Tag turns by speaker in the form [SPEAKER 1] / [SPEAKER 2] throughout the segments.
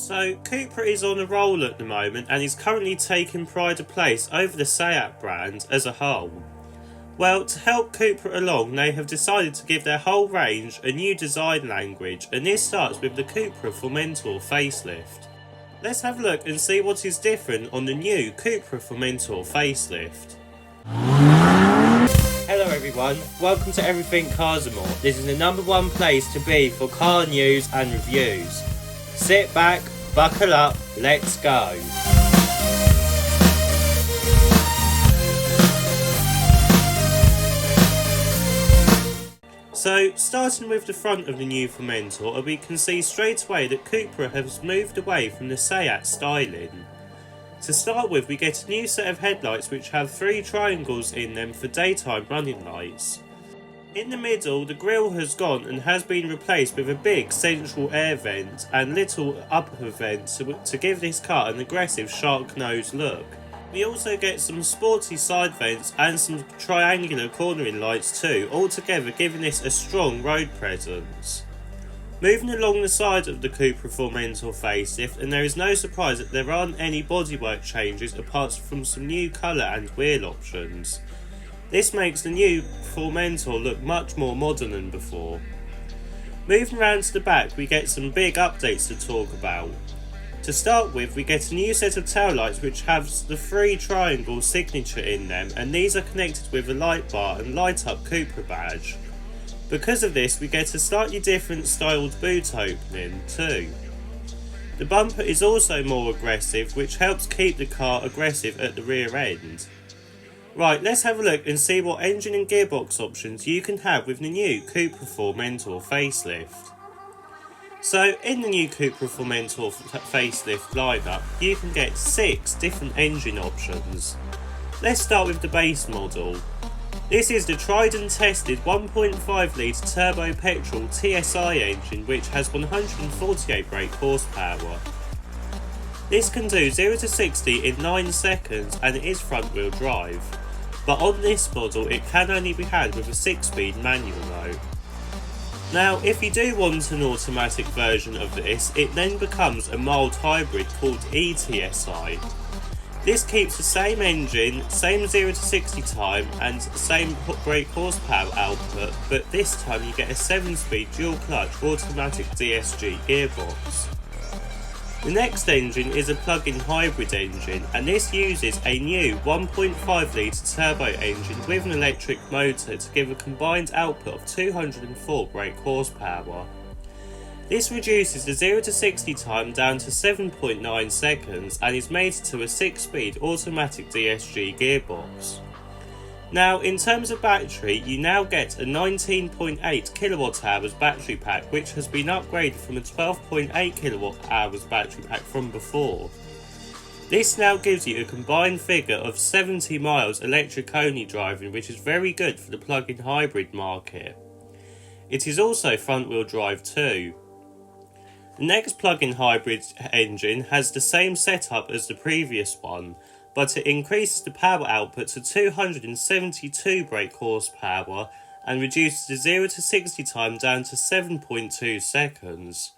[SPEAKER 1] So Cupra is on a roll at the moment and is currently taking pride of place over the Seat brand as a whole. Well, to help Cupra along, they have decided to give their whole range a new design language, and this starts with the Cupra Formentor facelift. Let's have a look and see what is different on the new Cupra Formentor facelift. Hello everyone, welcome to Everything Cars and More. This is the #1 place to be for car news and reviews. Sit back, buckle up, let's go. So, starting with the front of the new Formentor, we can see straight away that Cupra has moved away from the Seat styling. To start with, we get a new set of headlights which have 3 triangles in them for daytime running lights. In the middle, the grille has gone and has been replaced with a big central air vent and little upper vents to give this car an aggressive shark nose look. We also get some sporty side vents and some triangular cornering lights too, altogether giving this a strong road presence. Moving along the side of the Cupra Formentor facelift, and there is no surprise that there aren't any bodywork changes apart from some new colour and wheel options. This makes the new Formentor look much more modern than before. Moving around to the back, we get some big updates to talk about. To start with, we get a new set of taillights which have the 3 triangle signature in them, and these are connected with a light bar and light up Cupra badge. Because of this, we get a slightly different styled boot opening too. The bumper is also more aggressive, which helps keep the car aggressive at the rear end. Right, let's have a look and see what engine and gearbox options you can have with the new Cupra Formentor facelift. So, in the new Cupra Formentor facelift lineup, you can get 6 different engine options. Let's start with the base model. This is the tried and tested 1.5 litre turbo petrol TSI engine which has 148 brake horsepower. This can do 0 to 60 in 9 seconds and it is front wheel drive. But on this model it can only be had with a 6-speed manual though. Now if you do want an automatic version of this, it then becomes a mild hybrid called ETSI. This keeps the same engine, same 0 to 60 time and same brake horsepower output, but this time you get a 7-speed dual clutch automatic DSG gearbox. The next engine is a plug-in hybrid engine, and this uses a new 1.5 litre turbo engine with an electric motor to give a combined output of 204 brake horsepower. This reduces the 0 to 60 time down to 7.9 seconds and is mated to a 6-speed automatic DSG gearbox. Now, in terms of battery, you now get a 19.8 kWh battery pack, which has been upgraded from a 12.8 kWh battery pack from before. This now gives you a combined figure of 70 miles electric only driving, which is very good for the plug-in hybrid market. It is also front wheel drive too. The next plug-in hybrid engine has the same setup as the previous one, but it increases the power output to 272 brake horsepower and reduces the 0 to 60 time down to 7.2 seconds.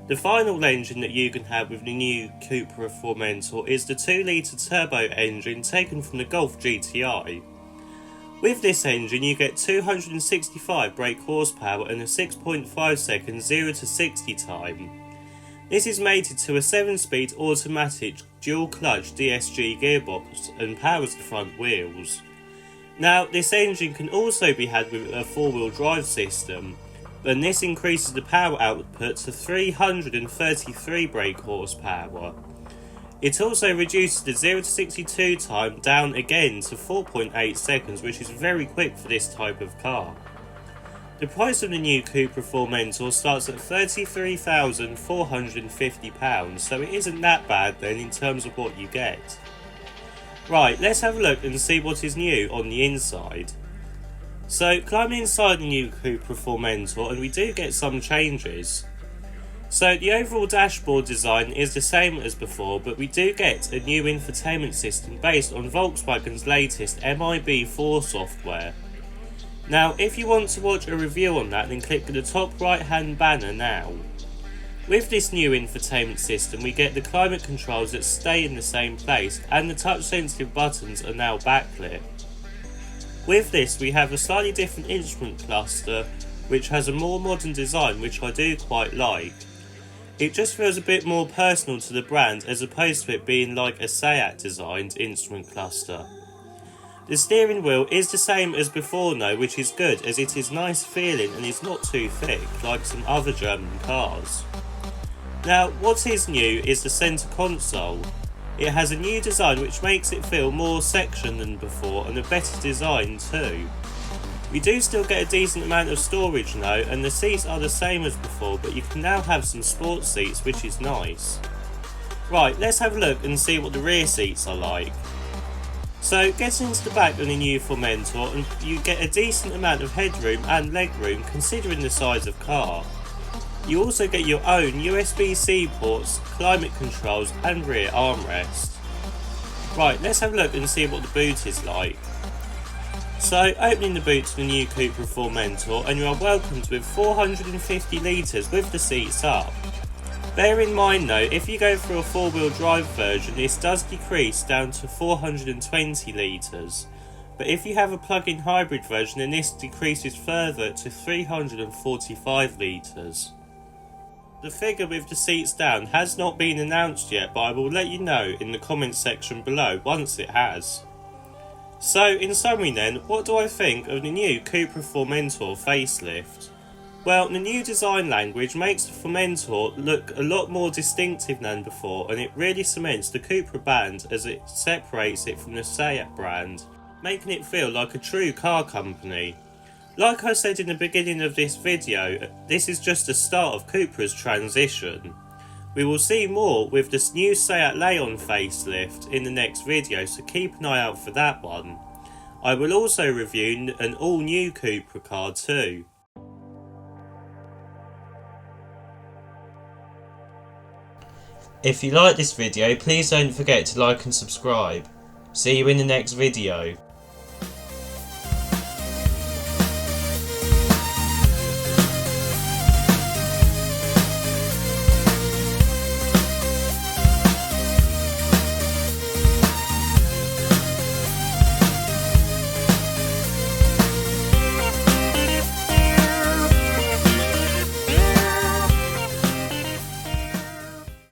[SPEAKER 1] The final engine that you can have with the new Cupra Formentor is the 2 litre turbo engine taken from the Golf GTI. With this engine you get 265 brake horsepower and a 6.5 second 0 to 60 time. This is mated to a 7-speed automatic dual clutch DSG gearbox and powers the front wheels. Now this engine can also be had with a 4-wheel drive system, and this increases the power output to 333 brake horsepower. It also reduces the 0 to 62 time down again to 4.8 seconds, which is very quick for this type of car. The price of the new Cupra Formentor starts at £33,450, so it isn't that bad then in terms of what you get. Right, let's have a look and see what is new on the inside. So, climbing inside the new Cupra Formentor, and we do get some changes. So the overall dashboard design is the same as before, but we do get a new infotainment system based on Volkswagen's latest MIB4 software. Now if you want to watch a review on that, then click the top right hand banner now. With this new infotainment system, we get the climate controls that stay in the same place, and the touch sensitive buttons are now backlit. With this, we have a slightly different instrument cluster, which has a more modern design, which I do quite like. It just feels a bit more personal to the brand, as opposed to it being like a Seat designed instrument cluster. The steering wheel is the same as before though, which is good, as it is nice feeling and is not too thick like some other German cars. Now, what is new is the centre console. It has a new design which makes it feel more sectioned than before, and a better design too. We do still get a decent amount of storage though, and the seats are the same as before, but you can now have some sports seats, which is nice. Right, let's have a look and see what the rear seats are like. So, getting into the back of the new Formentor, and you get a decent amount of headroom and legroom considering the size of car. You also get your own USB-C ports, climate controls and rear armrest. Right, let's have a look and see what the boot is like. So, opening the boot to the new Cupra Formentor, and you are welcomed with 450 litres with the seats up. Bear in mind though, if you go for a 4-wheel drive version, this does decrease down to 420 litres. But if you have a plug-in hybrid version, then this decreases further to 345 litres. The figure with the seats down has not been announced yet, but I will let you know in the comments section below once it has. So, in summary then, what do I think of the new Cupra Formentor facelift? Well, the new design language makes the Formentor look a lot more distinctive than before, and it really cements the Cupra brand as it separates it from the Seat brand, making it feel like a true car company. Like I said in the beginning of this video, this is just the start of Cupra's transition. We will see more with this new Seat Leon facelift in the next video, so keep an eye out for that one. I will also review an all new Cupra car too. If you like this video, please don't forget to like and subscribe. See you in the next video.